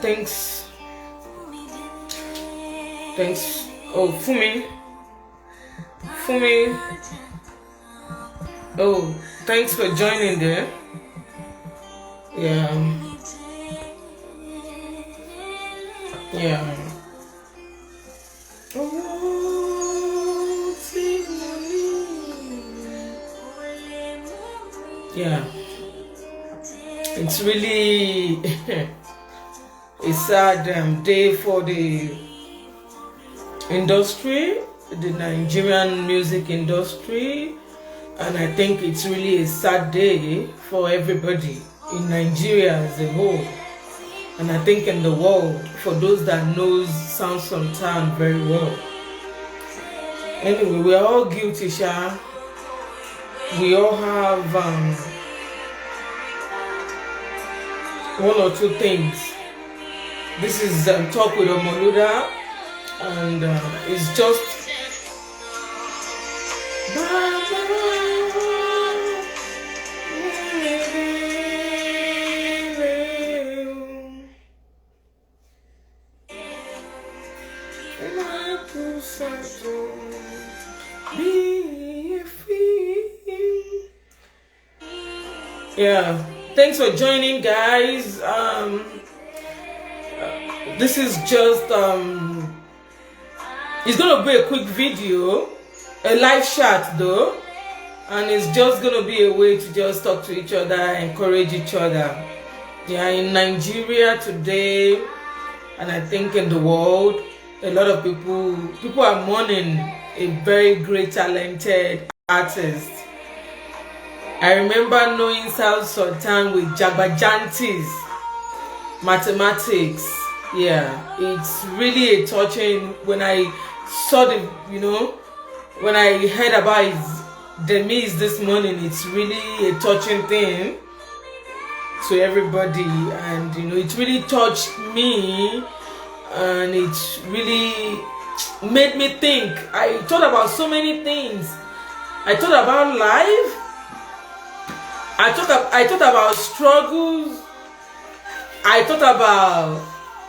Thanks. Oh, Fumi. Oh, thanks for joining there. Yeah. Yeah. It's really a sad day for the industry, the Nigerian music industry, and I think it's really a sad day for everybody in Nigeria as a whole, and I think in the world, for those that knows Sound Sultan very well. Anyway, we are all guilty, Sha. We all have one or two things. This is Talk with Omoluda, and it's just yeah. Thanks for joining, guys. This is just it's gonna be a quick video, a live chat though, and it's just gonna be a way to just talk to each other, encourage each other. Yeah, in Nigeria today, and I think in the world, a lot of people are mourning a very great talented artist. I remember knowing Sound Sultan with Jagbajantis, mathematics. Yeah, it's really a touching. When I saw when I heard about his demise this morning, it's really a touching thing to everybody, and it really touched me, and it really made me think. I thought about so many things. I thought about life. I thought about struggles. I thought about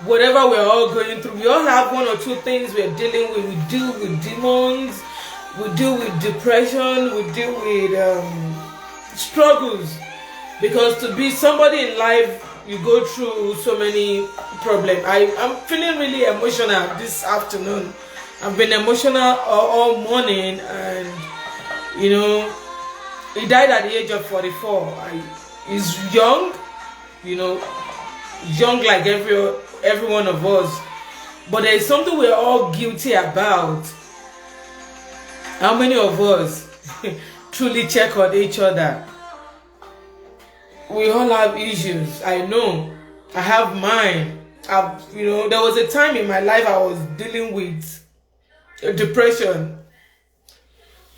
whatever we're all going through. We all have one or two things we're dealing with. We deal with demons. We deal with depression. We deal with struggles. Because to be somebody in life, you go through so many problems. I'm feeling really emotional this afternoon. I've been emotional all morning, and he died at the age of 44. He's young, young like every one of us. But there is something we're all guilty about. How many of us truly check on each other? We all have issues. I know. I have mine. There was a time in my life I was dealing with depression.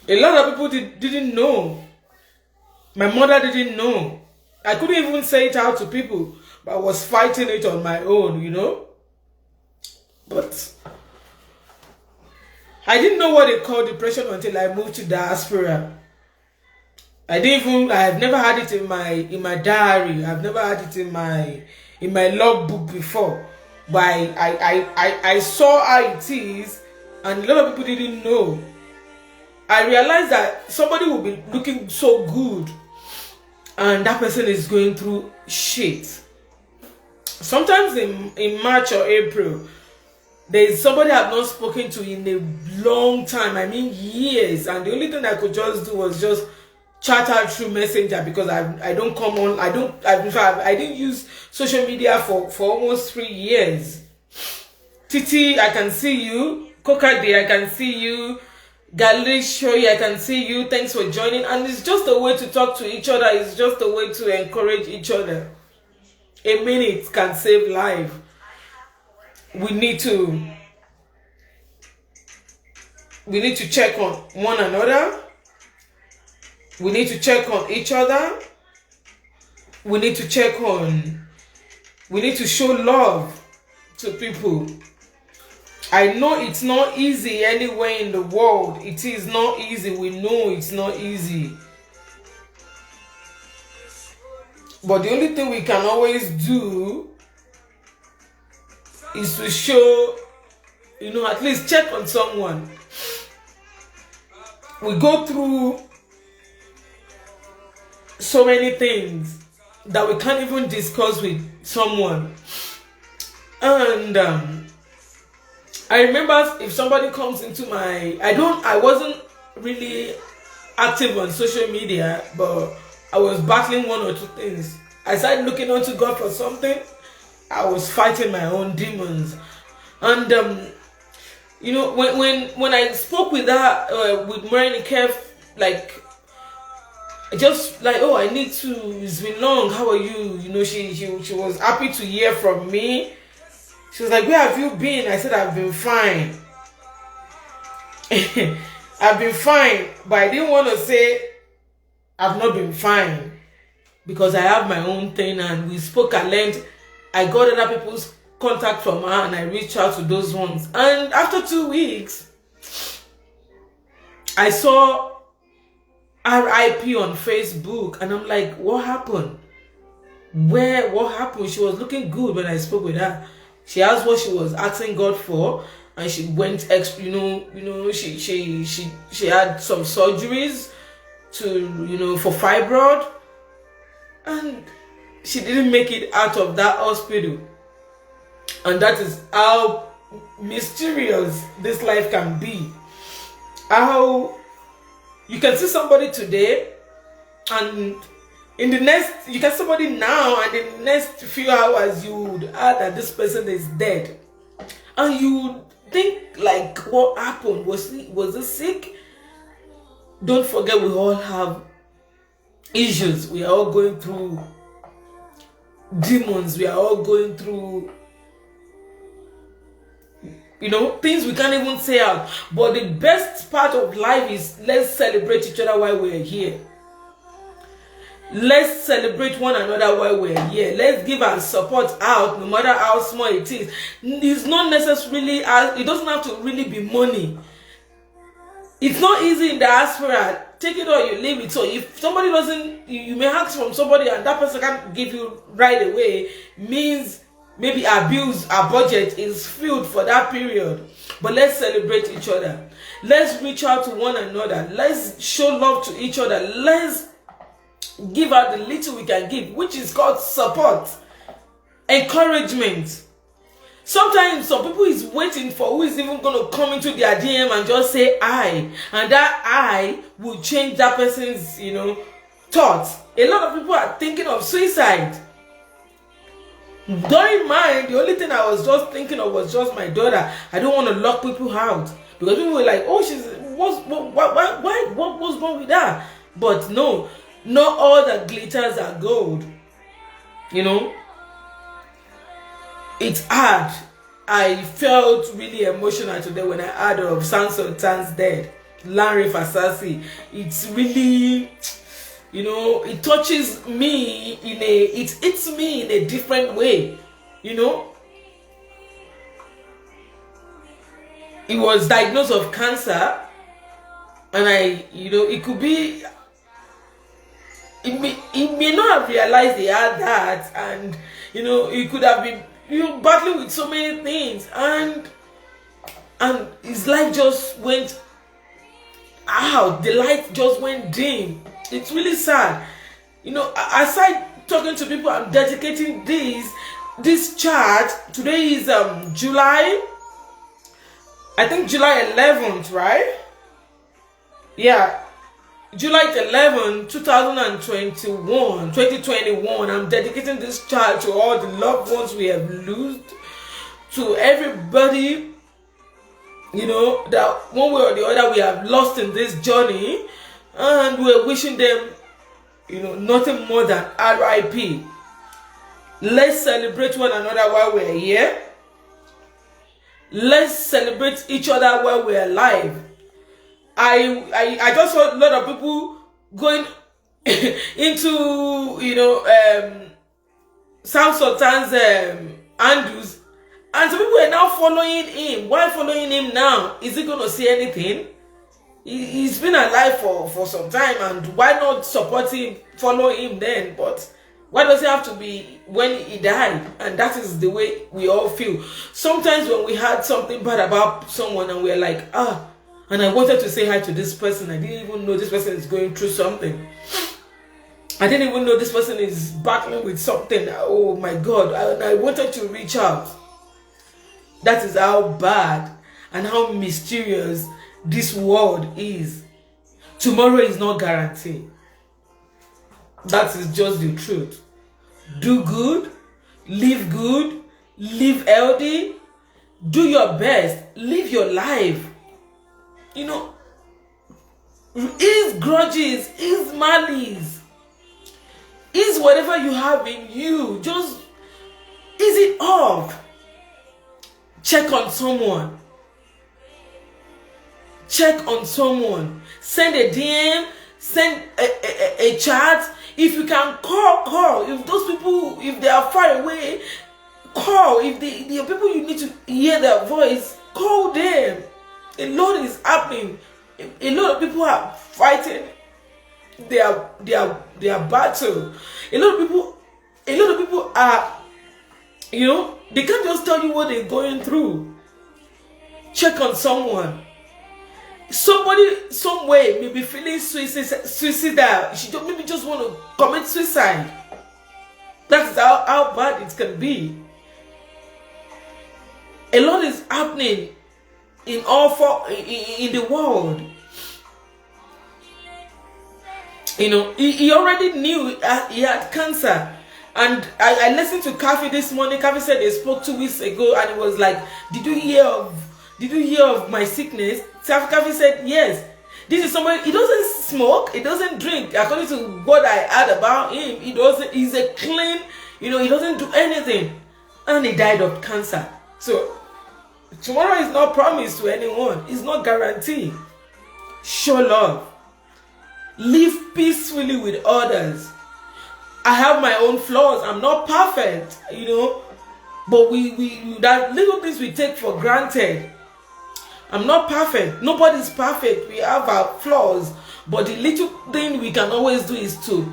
A lot of people didn't know. My mother didn't know. I couldn't even say it out to people, but I was fighting it on my own, But I didn't know what they call depression until I moved to diaspora. I have never had it in my diary. I've never had it in my logbook before. But I saw how it is, and a lot of people didn't know. I realized that somebody will be looking so good, and that person is going through shit. Sometimes in March or April, there is somebody I've not spoken to in a long time. I mean years, and the only thing I could just do was just chat out through Messenger, because I don't come on. I didn't use social media for almost 3 years. Titi, I can see you. Kokade, I can see you. Gallery Shoyi, I can see you. Thanks for joining. And it's just a way to talk to each other. It's just a way to encourage each other. A minute can save life. We need to check on one another. We need to check on each other. We need to show love to people. I know it's not easy anywhere in the world. It is not easy. We know it's not easy. But the only thing we can always do is to show, at least check on someone. We go through so many things that we can't even discuss with someone. And I remember if somebody comes into I wasn't really active on social media, but I was battling one or two things. I started looking unto God for something. I was fighting my own demons. And when I spoke with her, with Maureen Kev, like, just like, oh, I need to, it's been long, how are you? She was happy to hear from me. She was like, where have you been? I said, I've been fine. I've been fine, but I didn't want to say I've not been fine, because I have my own thing, and we spoke at length. I got other people's contact from her, and I reached out to those ones. And after 2 weeks, I saw RIP on Facebook, and I'm like, what happened? What happened? She was looking good when I spoke with her. She asked what she was asking God for, and she went she had some surgeries for fibroid, and she didn't make it out of that hospital. And that is how mysterious this life can be. How you can see somebody today, and in the next, you get somebody now, and in the next few hours you would add that this person is dead, and you would think like, what happened? Was he sick? Don't forget, we all have issues. We are all going through demons. We are all going through things we can't even say out. But the best part of life is, let's celebrate each other while we're here. Let's celebrate one another while we're here. Let's give our support out, no matter how small it is. It's not necessarily, it doesn't have to really be money. It's not easy in diaspora. Take it or you leave it. So if somebody doesn't, you may ask from somebody and that person can't give you right away, means maybe our bills, our budget is filled for that period. But let's celebrate each other. Let's reach out to one another. Let's show love to each other. Let's give out the little we can give, which is called support, encouragement. Sometimes some people is waiting for who is even going to come into their DM and just say I, and that I will change that person's thoughts. A lot of people are thinking of suicide. During mine, the only thing I was just thinking of was just my daughter. I don't want to lock people out, because people were like, oh, what's wrong with that? But no, not all that glitters are gold. It's hard. I felt really emotional today when I heard of soundsultan's death, Lanre Fasasi. It's really, it touches me it hits me in a different way. He was diagnosed of cancer, and it could be, he may not have realized he had that, and he could have been battling with so many things, and his life just went out. The light just went dim. It's really sad. I started talking to people. I'm dedicating this charge. Today is July, I think July 11th, right? Yeah, July 11, 2021. I'm dedicating this child to all the loved ones we have lost, to everybody, that one way or the other we have lost in this journey, and we're wishing them, nothing more than RIP. Let's celebrate one another while we're here. Let's celebrate each other while we're alive. I just saw a lot of people going into soundsultan's handles, and some people are now following him. Why following him now? Is he going to say anything? He's been alive for some time, and why not support him, follow him then? But Why does it have to be when he died? And that is the way we all feel. Sometimes when we had something bad about someone and we're like, and I wanted to say hi to this person, I didn't even know this person is going through something. I didn't even know this person is battling with something. Oh my God. I wanted to reach out. That is how bad and how mysterious this world is. Tomorrow is not guaranteed. That is just the truth. Do good, live healthy, do your best, live your life. You know, ease grudges, ease malice, ease whatever you have in you. Just ease it off. Check on someone. Check on someone. Send a DM, send a chat. If you can call. If those people, if they are far away, call. If they are people you need to hear their voice, call them. A lot is happening. A lot of people are fighting their battle. A lot of people are, you know, they can't just tell you what they're going through. Check on someone. Somebody, some way, may be feeling suicidal. She maybe just want to commit suicide. That's how bad it can be. A lot is happening in the world. You know, he already knew he had cancer. And I listened to Kafi this morning. Kafi said they spoke 2 weeks ago, and it was like, did you hear of my sickness? Kafi said, yes. This is somebody, he doesn't smoke, he doesn't drink. According to what I heard about him, he's a clean, you know, he doesn't do anything. And he died of cancer. So, tomorrow is not promised to anyone. It's not guaranteed. Show love. Live peacefully with others. I have my own flaws. I'm not perfect, you know. But we that little things we take for granted. I'm not perfect. Nobody's perfect. We have our flaws. But the little thing we can always do is to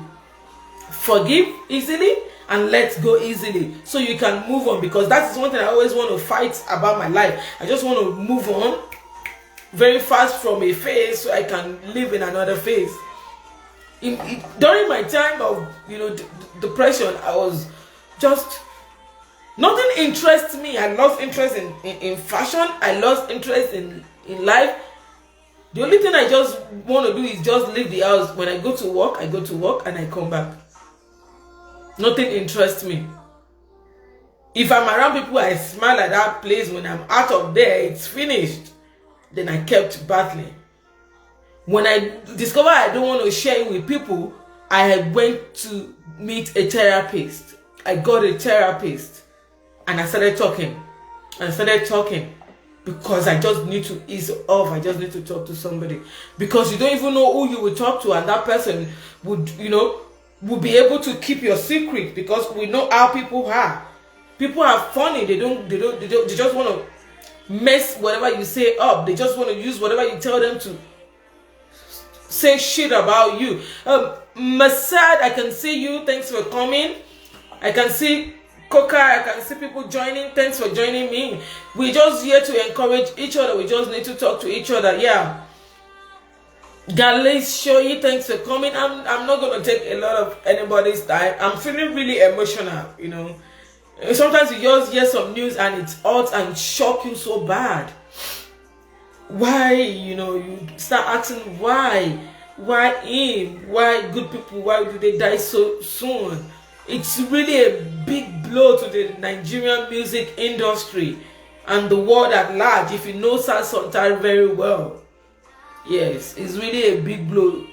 forgive easily and let go easily. So you can move on. Because that is one thing I always want to fight about my life. I just want to move on very fast from a phase so I can live in another phase. During my time of, you know, depression, I was just... Nothing interests me. I lost interest in fashion. I lost interest in life. The only thing I just want to do is just leave the house. When I go to work and I come back. Nothing interests me. If I'm around people, I smile at that place. When I'm out of there, it's finished. Then I kept battling. When I discovered I don't want to share it with people, I went to meet a therapist. I got a therapist. And I started talking. Because I just need to ease off. I just need to talk to somebody. Because you don't even know who you will talk to, and that person would, you know, would be able to keep your secret. Because we know how people are. People are funny. They just want to mess whatever you say up. They just want to use whatever you tell them to say shit about you. Masad, I can see you. Thanks for coming. I can see Coca, I can see people joining. Thanks for joining me. We're just here to encourage each other. We just need to talk to each other. Yeah. Galais Shoyi, thanks for coming. I'm not going to take a lot of anybody's time. I'm feeling really emotional, you know. Sometimes you just hear some news and it's hot and shock you so bad. Why, you know, you start asking why him? Why good people? Why do they die so soon? It's really a big blow to the Nigerian music industry and the world at large. If you know soundsultan very well, yes, it's really a big blow.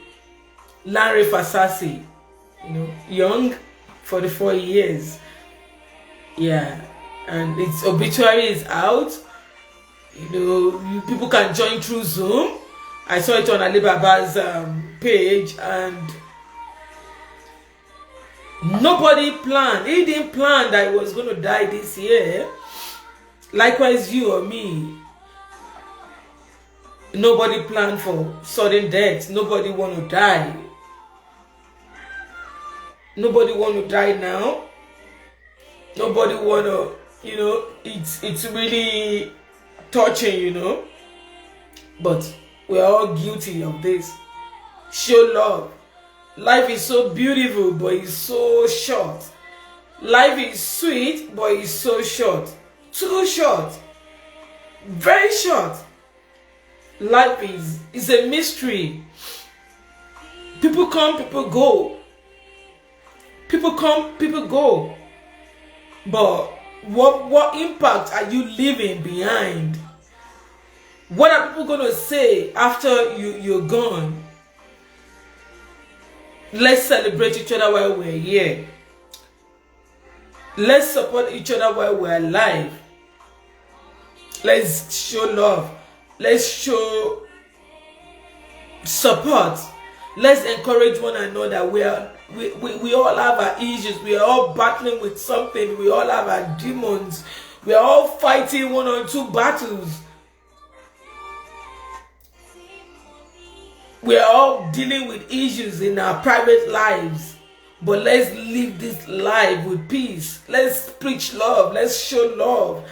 Lanre Fasasi, you know, young, 44 years, yeah, and its obituary is out. You know, people can join through Zoom. I saw it on Alibaba's page, and nobody planned. He didn't plan that he was going to die this year. Likewise, you or me. Nobody planned for sudden death. Nobody want to die. Nobody want to die now. Nobody want to, it's really touching, but we're all guilty of this. Show love. Life is so beautiful, but it's so short. Life is sweet, but it's so short. Too short. Very short. Life is a mystery. People come, people go. People come, people go. But what impact are you leaving behind? What are people going to say after you're gone? Let's celebrate each other while we're here. Let's support each other while we're alive. Let's show love. Let's show support. Let's encourage one another. We all have our issues. We are all battling with something. We all have our demons. We are all fighting one or two battles. We are all dealing with issues in our private lives. But let's live this life with peace. Let's preach love. Let's show love.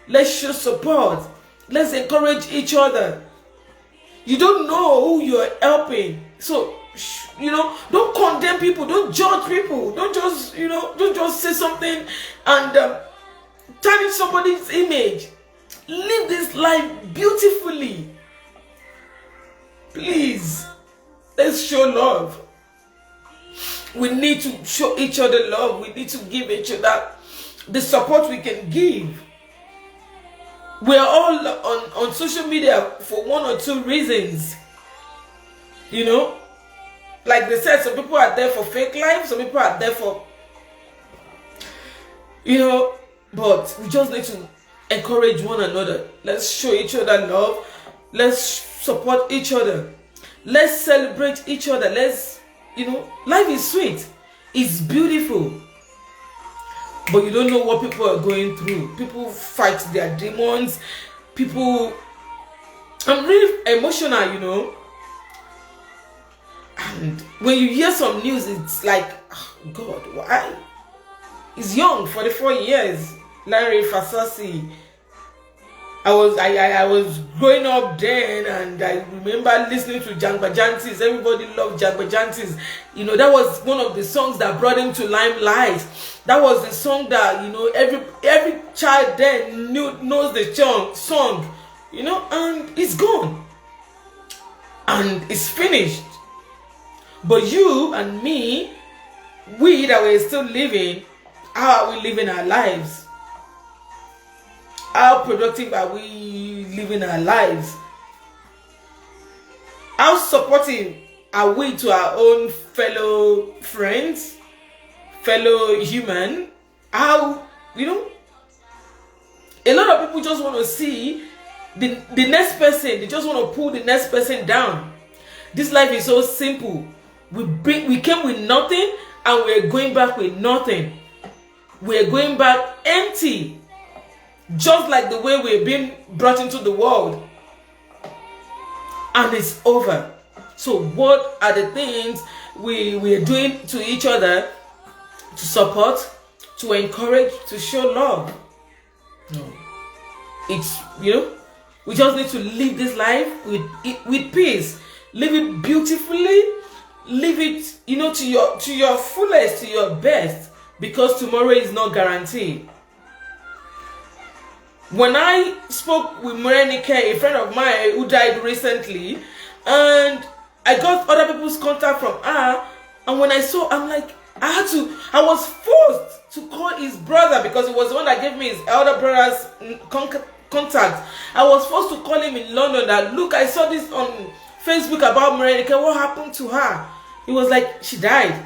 Let's show support. Let's encourage each other. You don't know who you're helping. So, don't condemn people. Don't judge people. Don't just say something and tarnish somebody's image. Live this life beautifully. Please, let's show love. We need to show each other love. We need to give each other the support we can give. We're all on social media for one or two reasons. Like they said, some people are there for fake life, some people are there for, but we just need to encourage one another. Let's show each other love. Let's support each other. Let's celebrate each other. Life is sweet. It's beautiful. But you don't know what people are going through. People fight their demons. I'm really emotional, And when you hear some news, it's like, oh God, why? He's young, 44 years. Lanre Fasasi. I was growing up then, and I remember listening to Jagbajantis. Everybody loved Jagbajantis. That was one of the songs that brought him to limelight. That was the song that every child then knows the song. And it's gone, and it's finished. But you and me, we that were still living, how are we living our lives? How productive are we living our lives? How supportive are we to our own fellow friends, fellow human? How, a lot of people just want to see the next person. They just want to pull the next person down. This life is so simple. We came with nothing and we're going back with nothing. We're going back empty. Just like the way we've been brought into the world. And it's over. So what are the things we're doing to each other to support, to encourage, to show love? No. It's, we just need to live this life with peace. Live it beautifully. Live it, to your fullest, to your best. Because tomorrow is not guaranteed. When I spoke with Morenike, a friend of mine who died recently, and I got other people's contact from her, and when I saw, I'm like, I was forced to call his brother because he was the one that gave me his elder brother's contact. I was forced to call him in London that, look, I saw this on Facebook about Morenike, what happened to her? He was like, she died.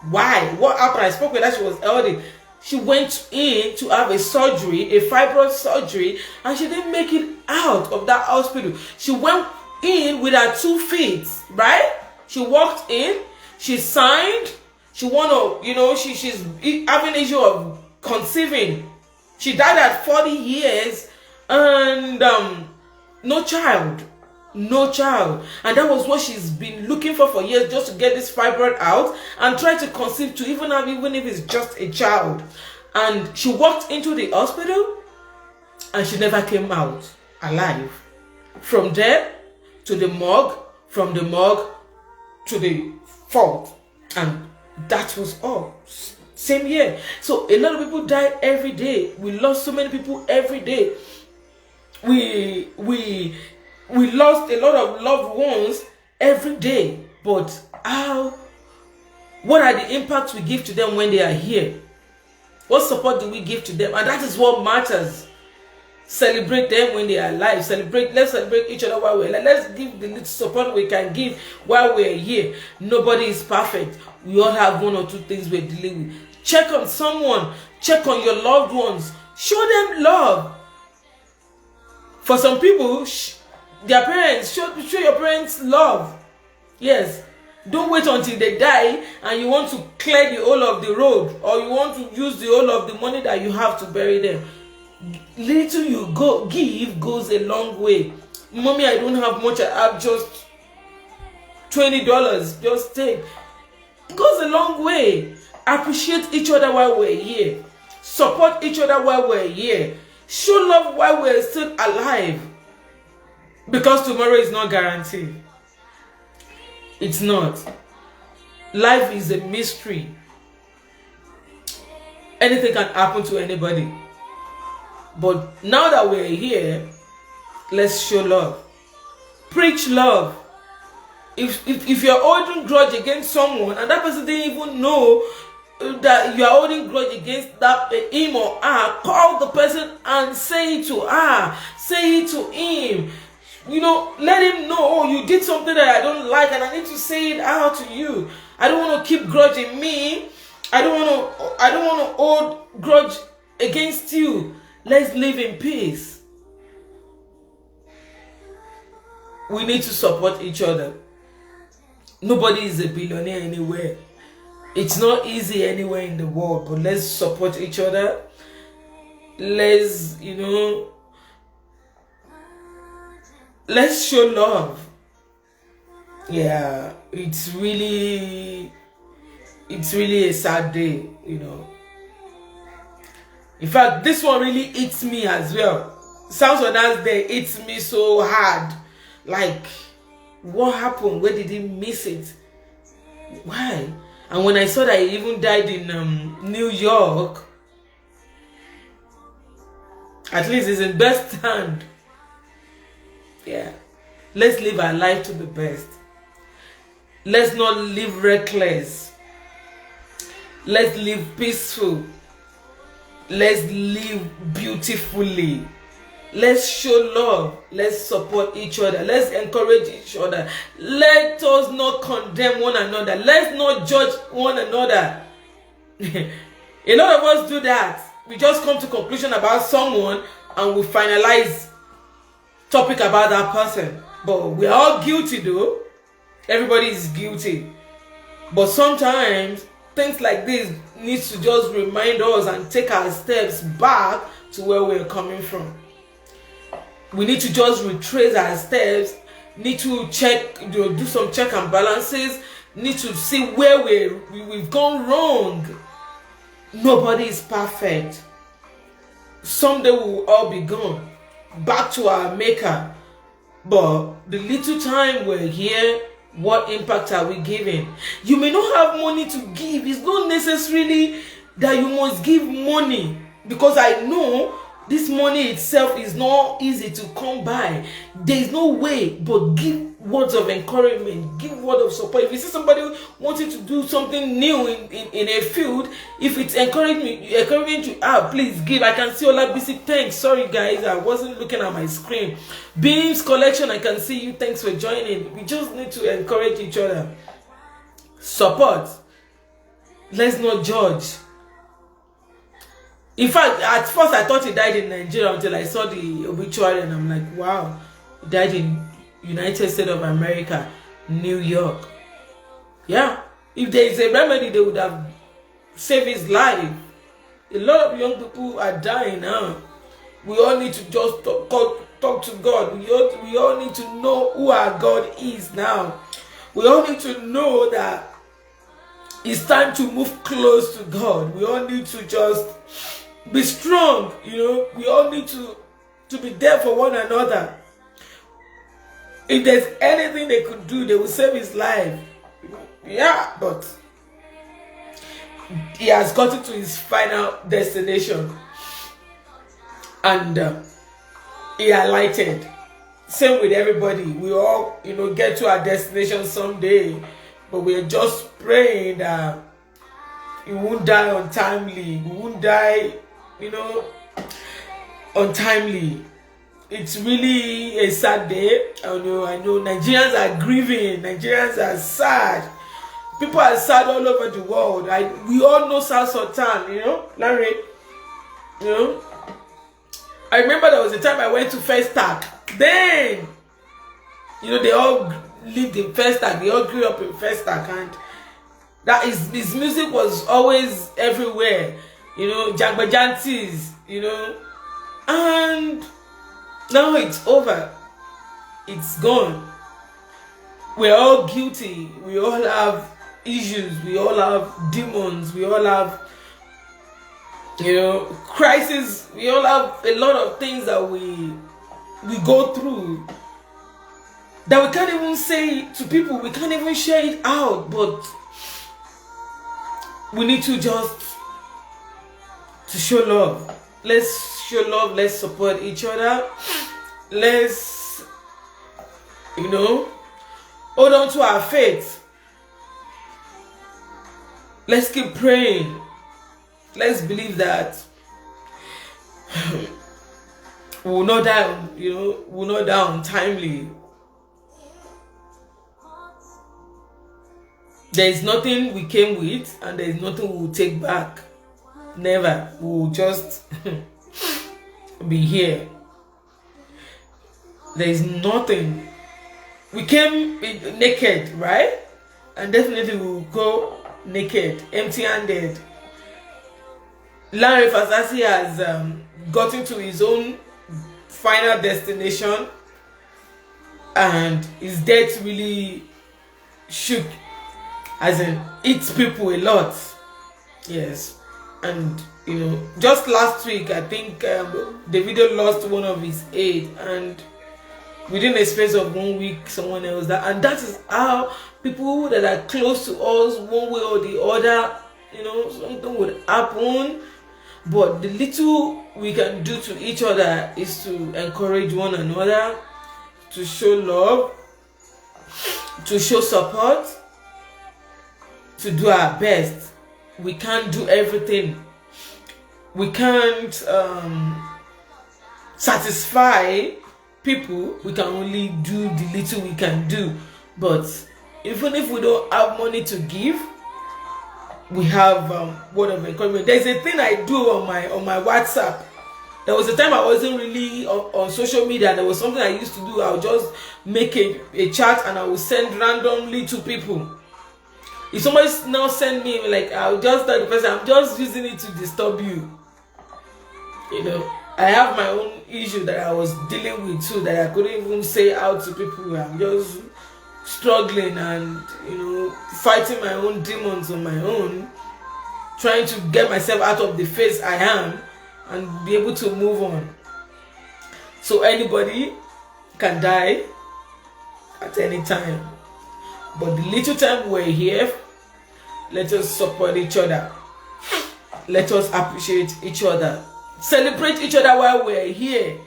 Why? What happened? I spoke with her, she was elderly. She went in to have a surgery, a fibroid surgery, and she didn't make it out of that hospital. She went in with her 2 feet, right? She walked in, she signed, she she's having issue of conceiving. She died at 40 years and no child. No child. And that was what she's been looking for years, just to get this fibroid out and try to conceive, to even have, even if it's just a child. And she walked into the hospital and she never came out alive. From there to the morgue, from the morgue to the vault, and that was all. Same year. So a lot of people died every day. We lost so many people every day. We lost a lot of loved ones every day. But what are the impacts we give to them when they are here? What support do we give to them? And that is what matters. Celebrate them when they are alive. Let's celebrate each other while we're alive. Let's give the little support we can give while we're here. Nobody is perfect. We all have one or two things we're dealing with. Check on someone. Check on your loved ones. Show them love. For some people, their parents, show your parents love. Yes. Don't wait until they die and you want to clear the whole of the road, or you want to use the whole of the money that you have to bury them. Little you give goes a long way. Mommy, I don't have much. I have just $20. Just take. It goes a long way. Appreciate each other while we're here. Support each other while we're here. Show love while we're still alive. Because tomorrow is not guaranteed. It's not. Life is a mystery. Anything can happen to anybody. But now that we're here, let's show love. Preach love. If you're holding grudge against someone and that person didn't even know that you are holding grudge against him or her, call the person and say it to her, say it to him. Let him know, oh, you did something that I don't like and I need to say it out to you. I don't want to keep grudge in me. I don't want to hold grudge against you. Let's live in peace. We need to support each other. Nobody is a billionaire anywhere. It's not easy anywhere in the world, but let's support each other. Let's, let's show love. Yeah, it's really a sad day, In fact, this one really hits me as well. Soundsultan Day hits me so hard. Like, what happened? Where did he miss it? Why? And when I saw that he even died in New York, at least he's in best hand. Yeah. Let's live our life to the best. Let's not live reckless. Let's live peaceful. Let's live beautifully. Let's show love. Let's support each other. Let's encourage each other. Let us not condemn one another. Let's not judge one another. A lot of us do that. We just come to conclusion about someone and we finalize topic about that person. But we're all guilty though. Everybody is guilty. But sometimes things like this needs to just remind us and take our steps back to where we're coming from. We need to just retrace our steps, need to check, do some check and balances, need to see where we've gone wrong. Nobody is perfect. Someday we will all be gone, back to our maker. But the little time we're here, what impact are we giving? You may not have money to give. It's not necessarily that you must give money, because I know this money itself is not easy to come by. There is no way, but give words of encouragement, give words of support. If you see somebody wanting to do something new in a field, if it's encouraging you, please give. I can see Ola BC. Thanks. Sorry guys, I wasn't looking at my screen. Beams Collection, I can see you. Thanks for joining. We just need to encourage each other. Support. Let's not judge. In fact, at first I thought he died in Nigeria until I saw the obituary and I'm like, wow, he died in United States of America, New York. Yeah, if there is a remedy, they would have saved his life. A lot of young people are dying now. We all need to just talk to God. We all need to know who our God is now. We all need to know that it's time to move close to God. We all need to just be strong, We all need to be there for one another. If there's anything they could do, they will save his life. Yeah, but he has gotten to his final destination. And he alighted. Same with everybody. We all, get to our destination someday. But we're just praying that he won't die untimely. He won't die, untimely. It's really a sad day. I know Nigerians are grieving. Nigerians are sad. People are sad all over the world. We all know Soundsultan, Lanre. I remember there was a time I went to First Tag. Then, they all lived in First Tag. They all grew up in First Tag, and his music was always everywhere. Jagbajantis, and now it's over. It's gone. We're all guilty. We all have issues. We all have demons. We all have, crisis. We all have a lot of things that we go through that we can't even say to people. We can't even share it out. But we need to just to show love. Let's show love. Let's support each other. Let's, hold on to our faith. Let's keep praying. Let's believe that we will not die, we will not die untimely. There is nothing we came with, and there is nothing we will take back. Never. We will just be here. There is nothing. We came naked, right? And definitely we will go naked, empty-handed. Lanre Fasasi has gotten to his own final destination, and his death really shook, as in hits people a lot. Yes. And just last week, I think Davido lost one of his aides, and within a space of 1 week, someone else died. And that is how people that are close to us, one way or the other, something would happen. But the little we can do to each other is to encourage one another, to show love, to show support, to do our best. We can't do everything. We can't satisfy people. We can only do the little we can do. But even if we don't have money to give, we have word of encouragement. There's a thing I do on my WhatsApp. There was a time I wasn't really on social media. There was something I used to do. I would just make a chat and I would send randomly to people. If somebody now send me, I'll just tell the person, I'm just using it to disturb you. I have my own issue that I was dealing with too, that I couldn't even say out to people. I'm just struggling and, fighting my own demons on my own, trying to get myself out of the phase I am and be able to move on. So anybody can die at any time. But the little time we're here, let us support each other. Let us appreciate each other. Celebrate each other while we're here.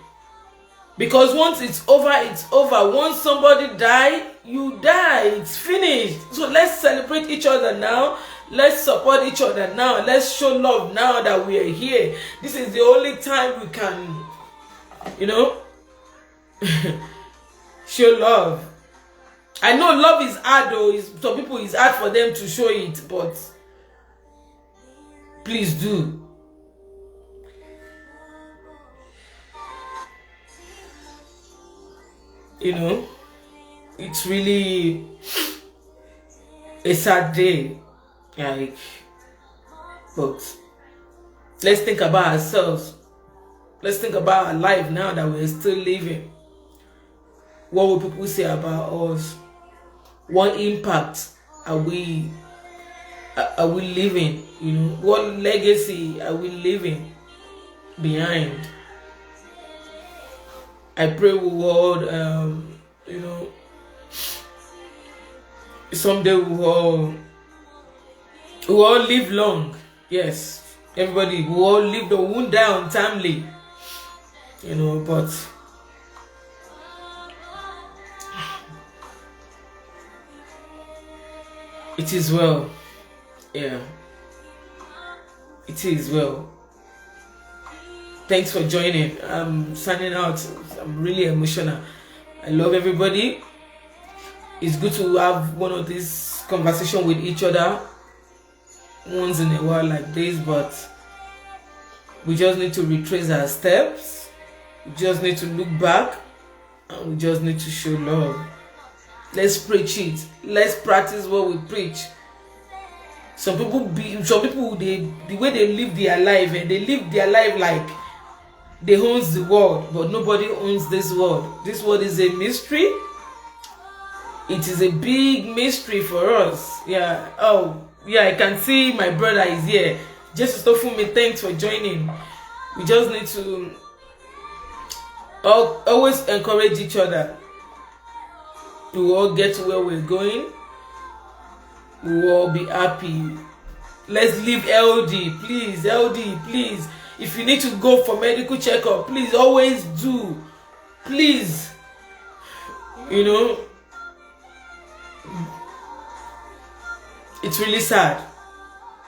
Because once it's over, it's over. Once somebody dies, you die. It's finished. So let's celebrate each other now. Let's support each other now. Let's show love now that we are here. This is the only time we can, show love. I know love is hard though. Some people, it's hard for them to show it, but please do. It's really a sad day. But let's think about ourselves. Let's think about our life now that we're still living. What will people say about us? What impact are we living? You know, what legacy are we leaving behind? I pray we will, you know, someday we will all live long. Yes, everybody will all live, the won't die untimely. You know, but it is well. Yeah, it is well. Thanks for joining. I'm signing out. I'm really emotional. I love everybody. It's good to have one of these conversations with each other once in a while like this, but we just need to retrace our steps. We just need to look back, and we just need to show love. Let's preach it. Let's practice what we preach. The way they live their life, and they live their life like they owns the world, but nobody owns this world. This world is a mystery. It is a big mystery for us. Yeah. Oh, yeah. I can see my brother is here. Just to for me, thanks for joining. We just need to always encourage each other. We will all get to where we're going. We will all be happy. Let's live healthy, please. Healthy, please. If you need to go for medical checkup, please always do. Please. You know, it's really sad.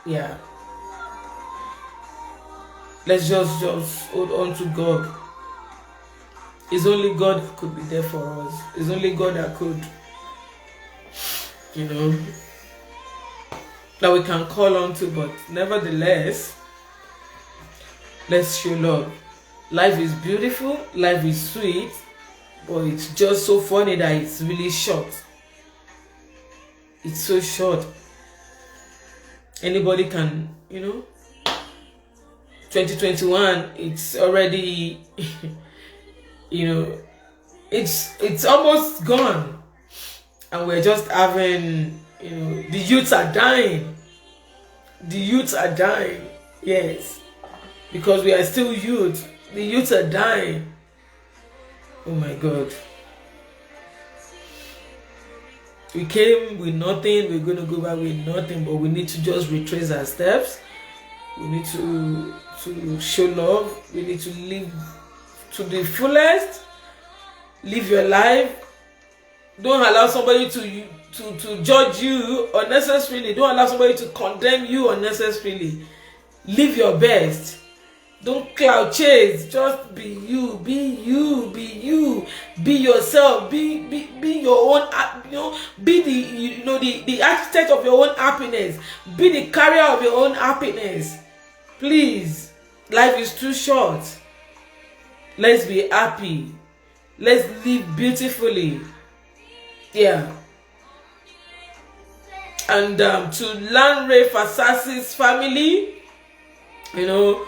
Yeah. Let's just hold on to God. It's only God that could be there for us. It's only God that could, you know, that we can call on to. But nevertheless, let's show love. Life is beautiful. Life is sweet. But it's just so funny that it's really short. It's so short. Anybody can, you know, 2021, it's already, you know, it's almost gone. And we're just having, you know, the youths are dying. The youths are dying. Yes. Because we are still youth. The youths are dying. Oh my God. We came with nothing. We're going to go back with nothing. But we need to just retrace our steps. We need to show love. We need to live to the fullest. Live your life. Don't allow somebody to judge you unnecessarily. Don't allow somebody to condemn you unnecessarily. Live your best. Don't cloud chase. Just be you. Be you. Be you. Be yourself. Be your own. You know. Be the architect of your own happiness. Be the carrier of your own happiness. Please. Life is too short. Let's be happy. Let's live beautifully. Yeah. And to Lanre Fasasi's family, you know,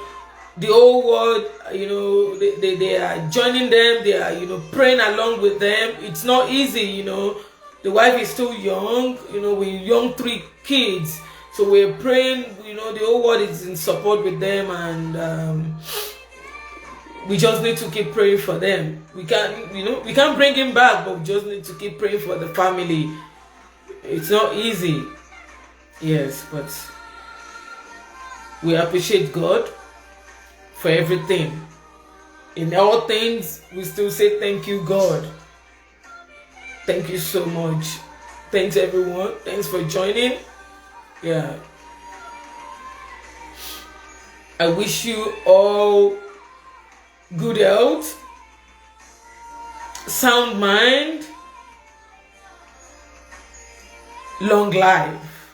the whole world, you know, they are joining them. They are, you know, praying along with them. It's not easy, you know. The wife is still young, you know, with young 3 kids. So we're praying, you know, the whole world is in support with them, and we just need to keep praying for them. We can't, you know, we can't bring him back, but we just need to keep praying for the family. It's not easy. Yes, but we appreciate God for everything. In all things, we still say thank you, God. Thank you so much. Thanks, everyone. Thanks for joining. Yeah. I wish you all good health, sound mind, long life.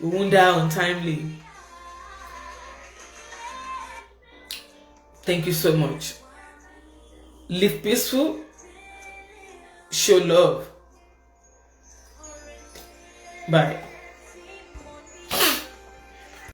We won't die untimely. Thank you so much. Live peaceful. Show love. Bye.